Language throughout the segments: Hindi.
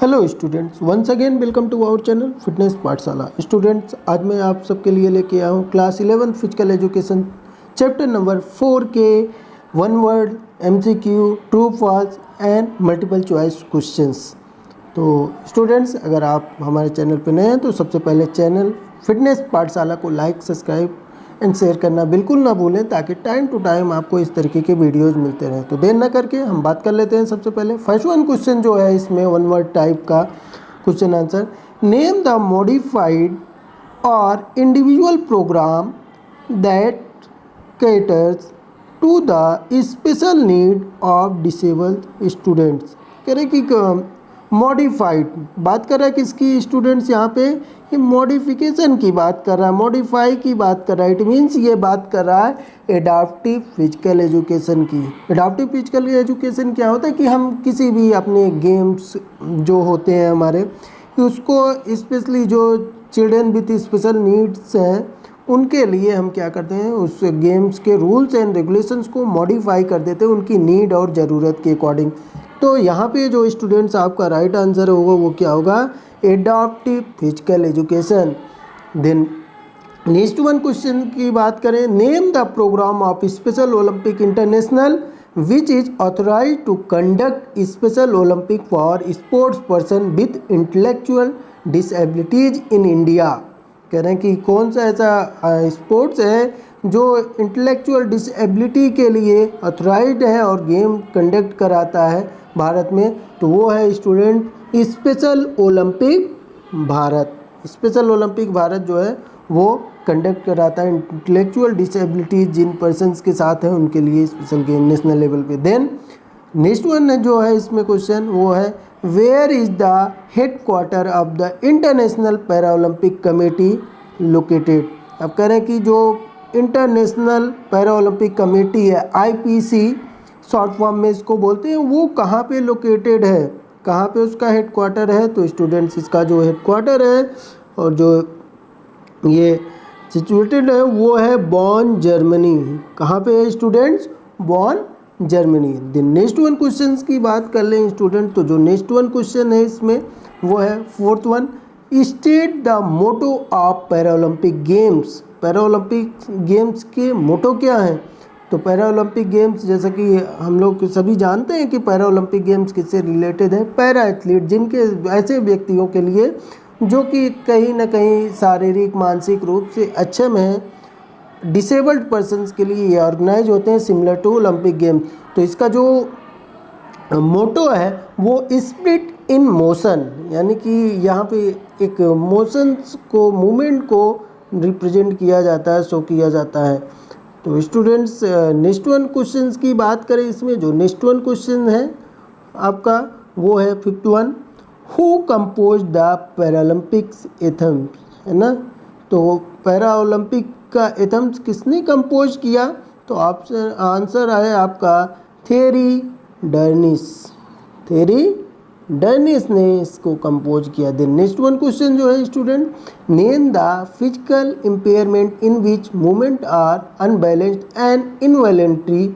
Hello students, once again welcome to our channel Fitness Pathshala. Students, आज मैं आप सबके लिए लेके आया हूँ class 11 physical education chapter number 4 के one word MCQ, true false and multiple choice questions. तो स्टूडेंट्स, अगर आप हमारे चैनल पर नए हैं तो सबसे पहले चैनल फिटनेस पाठशाला को लाइक, सब्सक्राइब एंड शेयर करना बिल्कुल ना भूलें, ताकि टाइम टू टाइम आपको इस तरीके के वीडियोस मिलते रहें। तो देर ना करके हम बात कर लेते हैं। सबसे पहले फर्स्ट वन क्वेश्चन जो है इसमें वन वर्ड टाइप का question answer, name the modified और individual programme that caters to the special need of disabled students. कह रहे कि मॉडिफाइड बात कर रहा है किसकी स्टूडेंट्स, यहाँ पे ये मॉडिफिकेशन की बात कर रहा है, मॉडिफाई की बात कर रहा है। इट मीन्स ये बात कर रहा है एडाप्टिव फिजिकल एजुकेशन की। एडाप्टिव फिजिकल एजुकेशन क्या होता है कि हम किसी भी अपने गेम्स जो होते हैं हमारे, उसको स्पेशली जो चिल्ड्रन विथ स्पेशल नीड्स हैं उनके लिए हम क्या करते हैं, उस गेम्स के रूल्स एंड रेगुलेशंस को मॉडिफाई कर देते हैं उनकी नीड और ज़रूरत के अकॉर्डिंग। तो यहाँ पे जो स्टूडेंट्स आपका राइट आंसर होगा वो क्या होगा, adaptive physical education. Then next one question की बात करें, name the programme of special Olympic international which is authorised to conduct special Olympic for sports person with intellectual disabilities in India. कह रहे हैं कि कौन सा ऐसा स्पोर्ट्स है जो इंटेलेक्चुअल डिसेबिलिटी के लिए ऑथराइज्ड है और गेम कंडक्ट कराता है भारत में, तो वो है student special Olympic Bharat. Special Olympic Bharat जो है वो कंडक्ट कराता है इंटेलेक्चुअल डिसेबिलिटीज जिन पर्सन्स के साथ हैं उनके लिए स्पेशल गेम नेशनल लेवल पे। देन नेक्स्ट वन जो है इसमें क्वेश्चन वो है, where is the head quarter of the international para Olympic committee located. अब कह रहे हैं कि जो इंटरनेशनल पैरा ओलंपिक कमेटी है, आईपीसी शॉर्ट फॉर्म में इसको बोलते हैं, वो कहाँ पे लोकेटेड है, कहाँ पे उसका हेड क्वार्टर है। तो स्टूडेंट्स, इसका जो हेड क्वार्टर है और जो ये सिचुएटेड है वो है बॉन, जर्मनी। कहाँ पे है स्टूडेंट्स, बॉन, जर्मनी। दिन नेक्स्ट वन क्वेश्चन की बात कर लें स्टूडेंट, तो जो नेक्स्ट वन क्वेश्चन है इसमें वो है fourth one, state the motto of para Olympic games. Para Olympic games के मोटो क्या हैं, तो पैरा ओलंपिक गेम्स जैसा कि हम लोग सभी जानते हैं कि पैरा ओलंपिक गेम्स किससे रिलेटेड है, पैरा एथलीट, जिनके ऐसे व्यक्तियों के लिए जो कि कहीं ना कहीं शारीरिक मानसिक रूप से अच्छे में हैं, डिसेबल्ड पर्सन्स के लिए ये ऑर्गेनाइज होते हैं सिमिलर टू ओलंपिक गेम्स। तो इसका जो मोटो है वो स्पिरिट इन मोशन, यानी कि यहाँ पे एक मोशंस को, मूवमेंट को रिप्रेजेंट किया जाता है, शो किया जाता है। तो स्टूडेंट्स, नेक्स्ट वन क्वेश्चन की बात करें, इसमें जो नेक्स्ट वन क्वेश्चन है आपका वो है fifth one, who compose the Paralympics anthems, है ना। तो पैरा ओलंपिक का एथम्स किसने कंपोज किया, तो ऑप्शन आंसर है आपका थेरी डर्निस। थेरी डर्निस ने इसको कंपोज किया। देन नेक्स्ट वन क्वेश्चन जो है student, name the physical impairment in which movement are unbalanced and involuntary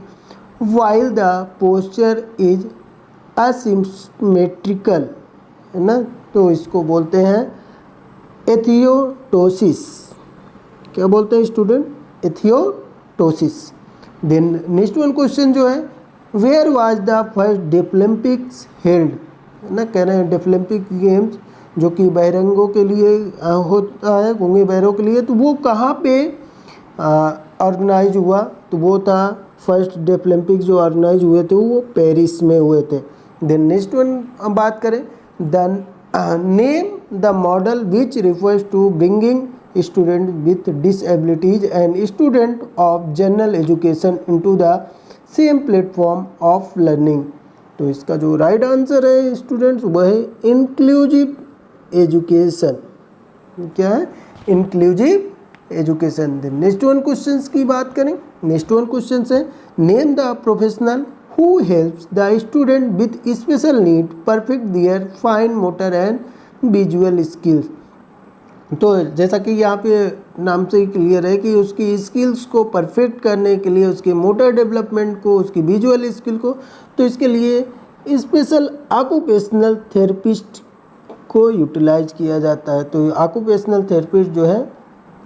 while the posture is asymmetrical, है ना। तो इसको बोलते हैं एथियोटोसिस। क्या बोलते हैं स्टूडेंट, एथियोटोसिस। देन नेक्स्ट वन क्वेश्चन जो है, where was the first Deaflympics held, है ना। कह रहे हैं डेफलिम्पिक गेम्स जो कि बहरंगों के लिए होता है, गूंगे बहरों के लिए, तो वो कहाँ पे ऑर्गेनाइज हुआ, तो वो था फर्स्ट डेफलिम्पिक्स जो ऑर्गेनाइज हुए थे वो पेरिस में हुए थे। देन नेक्स्ट वन बात करें, the name the model which refers to bringing student with disabilities and student of general education into the same platform of learning. तो इसका जो राइट आंसर है स्टूडेंट्स वह है इंक्लूसिव एजुकेशन। क्या है, inclusive education. Next one question की बात करें, नेक्स्ट वन क्वेश्चन है, name the professional who helps the student with special need perfect their fine motor and visual skills. तो जैसा कि यहाँ पे नाम से ही क्लियर है कि उसकी स्किल्स को परफेक्ट करने के लिए, उसके मोटर डेवलपमेंट को, उसकी विजुअल स्किल को, तो इसके लिए स्पेशल ऑक्यूपेशनल थेरेपिस्ट को यूटिलाइज किया जाता है। तो ऑक्यूपेशनल थेरेपिस्ट जो है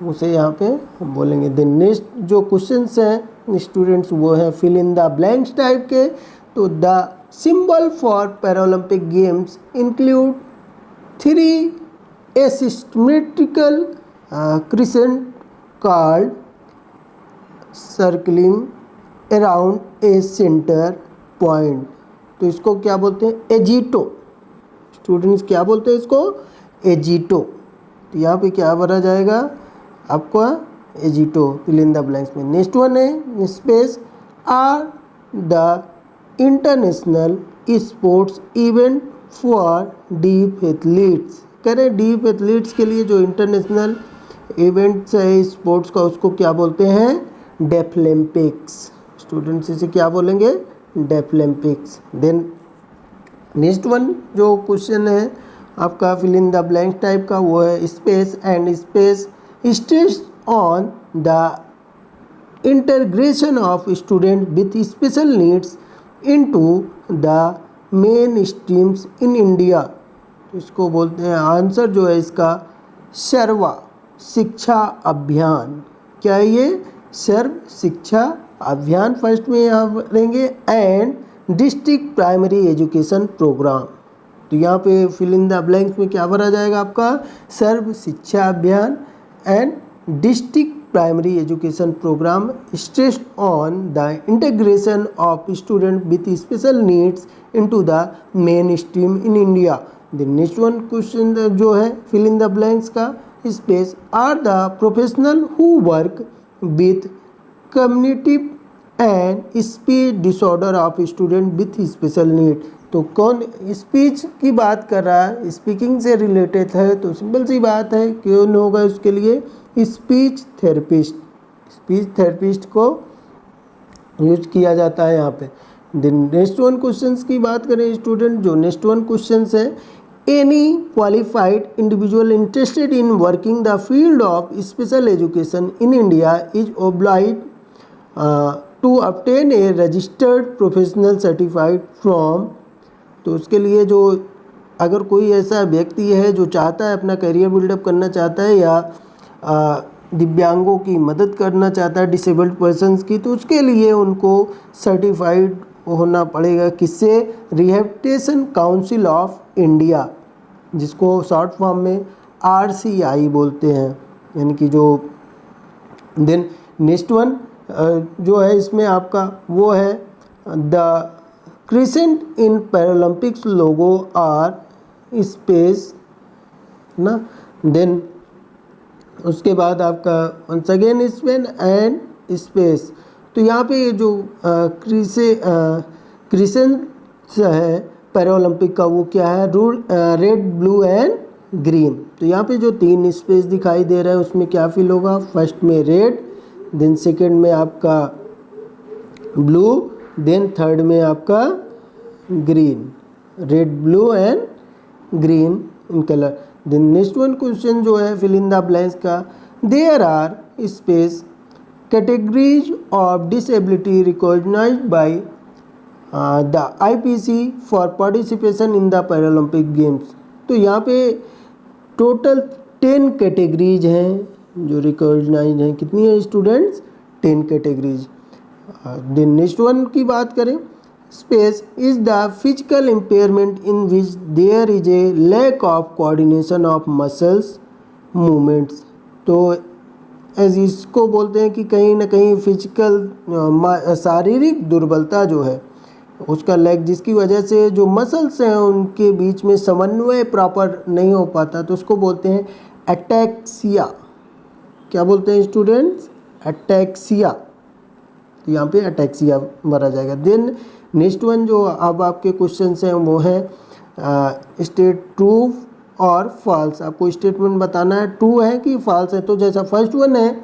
उसे यहाँ पे हम बोलेंगे। देन नेक्स्ट जो क्वेश्चंस हैं स्टूडेंट्स वो है fill in the blanks type के। तो the symbol for Paralympic games include 3 asymmetrical crescent called circling around a centre point. तो इसको क्या बोलते हैं? एजिटो। स्टूडेंट्स क्या बोलते हैं इसको? एजिटो। तो यहाँ पे क्या भरा जाएगा आपका? Agitos. Fill in the blanks में। नेक्स्ट वन है space are the international sports event for deep athletes. कह रहे हैं डीप एथलीट्स के लिए जो इंटरनेशनल इवेंट्स है स्पोर्ट्स का उसको क्या बोलते हैं? डेफलिम्पिक्स। स्टूडेंट्स इसे क्या बोलेंगे? डेफलिम्पिक्स। देन नेक्स्ट वन जो क्वेश्चन है आपका fill in the blank type का वो है space and space stress on the integration of student with special needs into the main streams in India. तो इसको बोलते हैं आंसर जो है इसका सर्व शिक्षा अभियान। क्या है ये? सर्व शिक्षा अभियान फर्स्ट में यहाँ रहेंगे and district primary education programme. तो यहाँ पे फिल इन द ब्लैंक्स में क्या भरा जाएगा आपका? Sarva Shiksha Abhiyan and district primary education programme stress on the integration of student with special needs into the main stream in India. The next one question जो है फिल इन द ब्लैंक्स का space are the professional who work with communicative and speech disorder of student with special need. तो कौन स्पीच की बात कर रहा है? स्पीकिंग से रिलेटेड है तो सिंपल सी बात है कौन होगा उसके लिए? Speech therapist. स्पीच थेरेपिस्ट को यूज किया जाता है यहाँ पे। देन नेक्स्ट वन क्वेश्चंस की बात करें स्टूडेंट, जो नेक्स्ट वन क्वेश्चंस है any qualified individual interested in working the field of special education in India is oblige to obtain a registered professional certified from. तो उसके लिए जो अगर कोई ऐसा व्यक्ति है जो चाहता है अपना करियर बिल्डअप करना चाहता है या दिव्यांगों की मदद करना चाहता है, डिसेबल्ड पर्सन्स की, तो उसके लिए उनको सर्टिफाइड होना पड़ेगा किससे? रिहेबिलिटेशन काउंसिल ऑफ इंडिया, जिसको शॉर्ट फॉर्म में RCI बोलते हैं, यानी कि जो। देन नेक्स्ट वन जो है इसमें आपका वो है the crescent in Paralympics logo are space ना। देन उसके बाद आपका once again Spain and space. तो यहाँ पे जो क्रिसेंट है पैरालंपिक का वो क्या है? Red blue and green. तो यहाँ पे जो 3 स्पेस दिखाई दे रहा है उसमें क्या फिल होगा? फर्स्ट में रेड, देन सेकेंड में आपका ब्लू, देन थर्ड में आपका green. Red blue and green in colour. Then next one question जो है फिल इन द ब्लैंक्स का there are space categories of disability recognised by the IPC for participation in the Paralympic games. तो यहाँ पे टोटल 10 कैटेगरीज हैं जो रिकॉग्नाइज हैं। कितनी है students? 10 categories. Then next one की बात करें space is the physical impairment in which there is a lack of coordination of muscles movements. तो एज इसको बोलते हैं कि कहीं ना कहीं फिजिकल शारीरिक दुर्बलता जो है उसका लैक, जिसकी वजह से जो मसल्स हैं उनके बीच में समन्वय प्रॉपर नहीं हो पाता, तो उसको बोलते हैं एटैक्सिया। क्या बोलते हैं स्टूडेंट्स? एटैक्सिया। तो यहाँ पे एटैक्सिया भरा जाएगा। देन नेक्स्ट वन जो अब आपके क्वेश्चंस हैं वो है स्टेट ट्रू और फॉल्स। आपको स्टेटमेंट बताना है, ट्रू है कि फॉल्स है। तो जैसा फर्स्ट वन है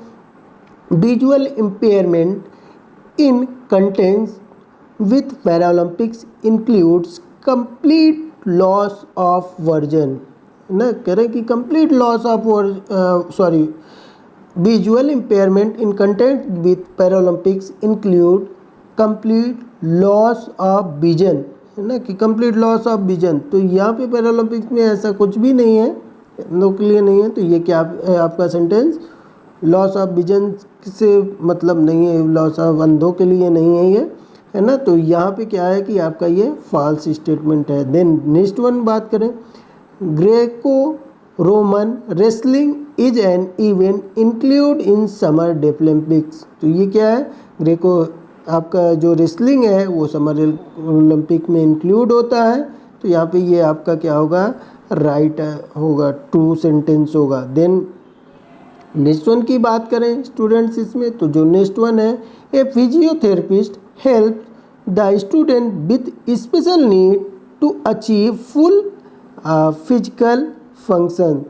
visual impairment in contents with Paralympics includes complete loss of version ना। कह रहे हैं कि complete loss of visual impairment in contact with Paralympics include complete loss of vision, है ना, कि कंप्लीट लॉस ऑफ विजन। तो यहाँ पे पैरालंपिक्स में ऐसा कुछ भी नहीं है, अंधों के लिए नहीं है। तो ये क्या है आपका सेंटेंस, लॉस ऑफ विजन से मतलब नहीं है, लॉस ऑफ अंधों के लिए नहीं है ये, है ना। तो यहाँ पे क्या है कि आपका ये फॉल्स स्टेटमेंट है। देन नेक्स्ट वन बात करें, Greco Roman wrestling is an event include in summer Deaflympics. तो ये क्या है, ग्रेको आपका जो रेसलिंग है वो समर ओलंपिक में इंक्लूड होता है। तो यहाँ पे ये आपका क्या होगा, राइट होगा, ट्रू सेंटेंस होगा। देन नेक्स्ट वन की बात करें स्टूडेंट्स इसमें, तो जो नेक्स्ट वन है, a physiotherapist help the student with special need to achieve full physical function.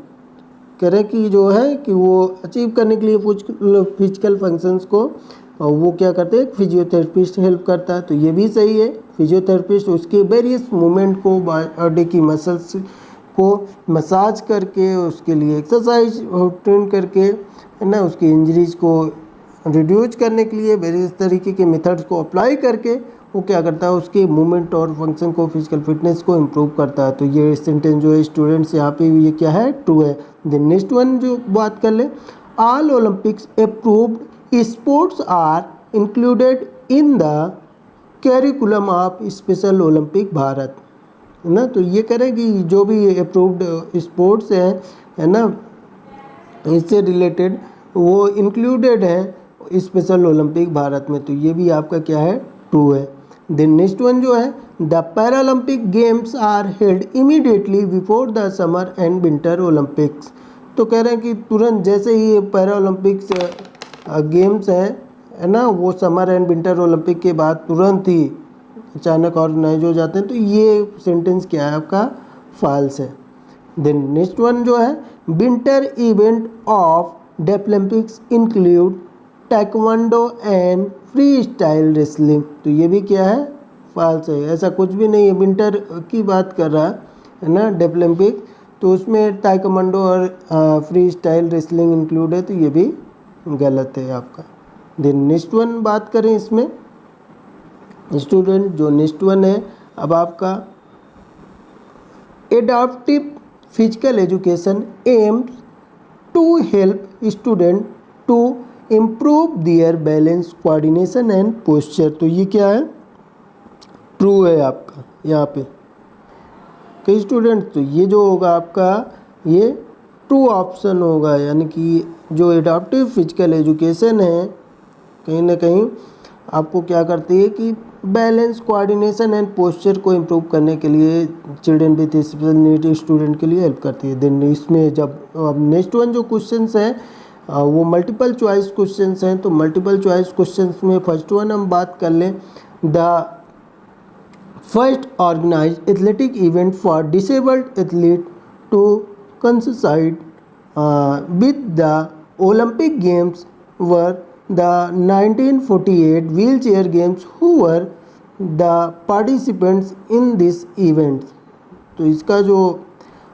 कह रहे कि जो है कि वो अचीव करने के लिए फिजिकल फंक्शंस को वो क्या करते हैं, फिजियोथेरेपिस्ट हेल्प करता है। तो ये भी सही है, फिजियोथेरेपिस्ट उसके वेरियस मूवमेंट को, बॉडी की मसल्स को मसाज करके, उसके लिए एक्सरसाइज ट्रेन करके, है ना, उसकी इंजरीज को रिड्यूस करने के लिए वेरियस तरीके के मेथड्स को अप्लाई करके वो क्या करता है, उसके मूवमेंट और फंक्शन को, फिजिकल फिटनेस को इम्प्रूव करता है। तो ये सेंटेंस जो है स्टूडेंट्स यहाँ पे ये क्या है, ट्रू है। देन नेक्स्ट वन जो बात कर ले, all Olympics approved sports are included in the curriculum of special Olympic Bharat, है ना। तो ये करें कि जो भी अप्रूव्ड स्पोर्ट्स है ना, इससे रिलेटेड वो इंक्लूडेड है स्पेशल ओलंपिक भारत में। तो ये भी आपका क्या है, ट्रू है। देन नेक्स्ट वन जो है, the Paralympic games are held immediately before the summer and winter Olympics. तो कह रहे हैं कि तुरंत जैसे ही पैरा ओलंपिक्स गेम्स है ना, वो समर एंड विंटर ओलंपिक के बाद तुरंत ही अचानक ऑर्गेनाइज हो जाते हैं। तो ये सेंटेंस क्या है आपका, फॉल्स है। देन नेक्स्ट वन जो है, winter event of Deaflympics include taekwondo and free style wrestling. तो ये भी क्या है, फॉल्स है, ऐसा कुछ भी नहीं है। विंटर की बात कर रहा है ना डेफलिम्पिक, तो उसमें टाइक्वांडो और फ्री स्टाइल रेसलिंग इंक्लूड है। तो ये भी गलत है आपका। देन नेक्स्ट वन बात करें इसमें स्टूडेंट, जो नेक्स्ट वन है अब आपका, adaptive physical education aims to help student to improve their balance, coordination and posture. तो ये क्या है, ट्रू है आपका यहाँ पे कई स्टूडेंट। तो ये जो होगा आपका ये ट्रू ऑप्शन होगा, यानी कि जो एडाप्टिव फिजिकल एजुकेशन है कहीं ना कहीं आपको क्या करती है कि बैलेंस, कोऑर्डिनेशन एंड पोस्चर को इम्प्रूव करने के लिए children with special need student के लिए हेल्प करती है। देन इसमें जब अब नेक्स्ट वन जो क्वेश्चंस हैं वो मल्टीपल चॉइस क्वेश्चंस हैं। तो मल्टीपल चॉइस क्वेश्चंस में फर्स्ट वन हम बात कर लें, the first organised athletic event for disabled athlete to coincide with the Olympic Games were the 1948 wheelchair games, who were the participants in this event। तो इसका जो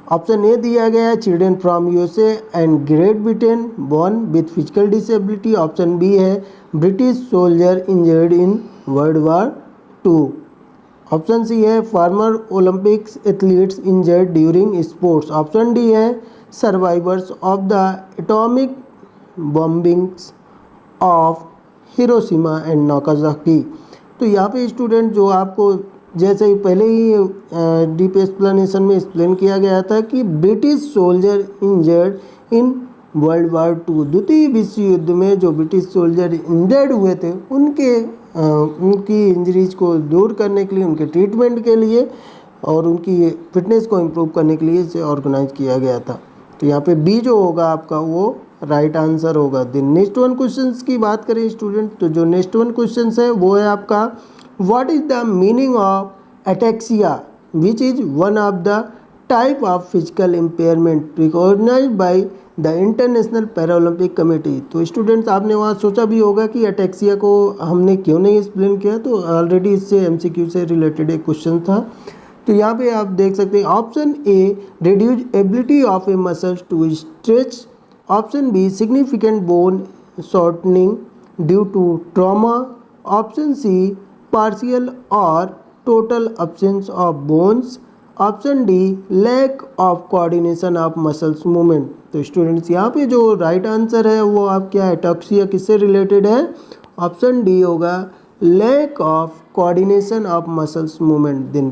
ऑप्शन ए दिया गया है, children from USA and Great Britain born with physical disability. Option B है, British soldier injured in World War 2। Option C है, former Olympics athletes injured during sports. Option D है, survivors of the atomic bombings of Hiroshima and Nagasaki. तो यहाँ पे स्टूडेंट जो आपको जैसे ही पहले ही डीप एक्सप्लेनेशन में एक्सप्लेन किया गया था कि British soldier injured in World War 2, द्वितीय विश्व युद्ध में जो ब्रिटिश सोल्जर इंजर्ड हुए थे उनकी इंजरीज को दूर करने के लिए, उनके ट्रीटमेंट के लिए और उनकी फिटनेस को इम्प्रूव करने के लिए इसे ऑर्गेनाइज किया गया था। तो यहाँ पे बी जो होगा आपका वो राइट आंसर होगा। देन नेक्स्ट वन क्वेश्चन की बात करें स्टूडेंट, तो जो नेक्स्ट वन क्वेश्चन है वो है आपका, what is the meaning of ataxia which is one of the type of physical impairment recognised by the international Paralympic committee. तो स्टूडेंट्स आपने वहाँ सोचा भी होगा कि एटेक्सिया को हमने क्यों नहीं एक्सप्लेन किया, तो ऑलरेडी इससे एमसीक्यू से रिलेटेड एक क्वेश्चन था। तो यहाँ पे आप देख सकते हैं, option A reduce ability of a muscles to stretch. Option B significant bone shortening due to trauma. Option C partial और total absence of bones, option D lack of coordination of muscles movement. तो स्टूडेंट्स यहाँ पे जो राइट आंसर है वो आप क्या है, एटॉक्सिया किससे रिलेटेड है, ऑप्शन डी होगा lack of coordination of muscles movement. Then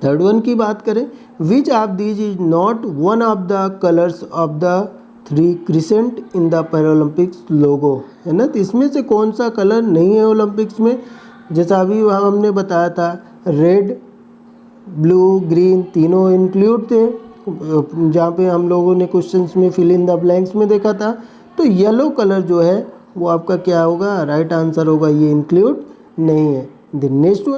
third one की बात करें, which of these is not one of the colours of the three crescent in the Paralympics logo, है ना। तो इसमें से कौन सा कलर नहीं है ओलंपिक्स में, जैसा अभी हमने बताया था रेड, ब्लू, ग्रीन तीनों इंक्लूड थे, जहाँ पे हम लोगों ने क्वेश्चंस में फिल इन द ब्लैंक्स में देखा था। तो येलो कलर जो है वो आपका क्या होगा, राइट आंसर होगा, ये इंक्लूड नहीं है। The next one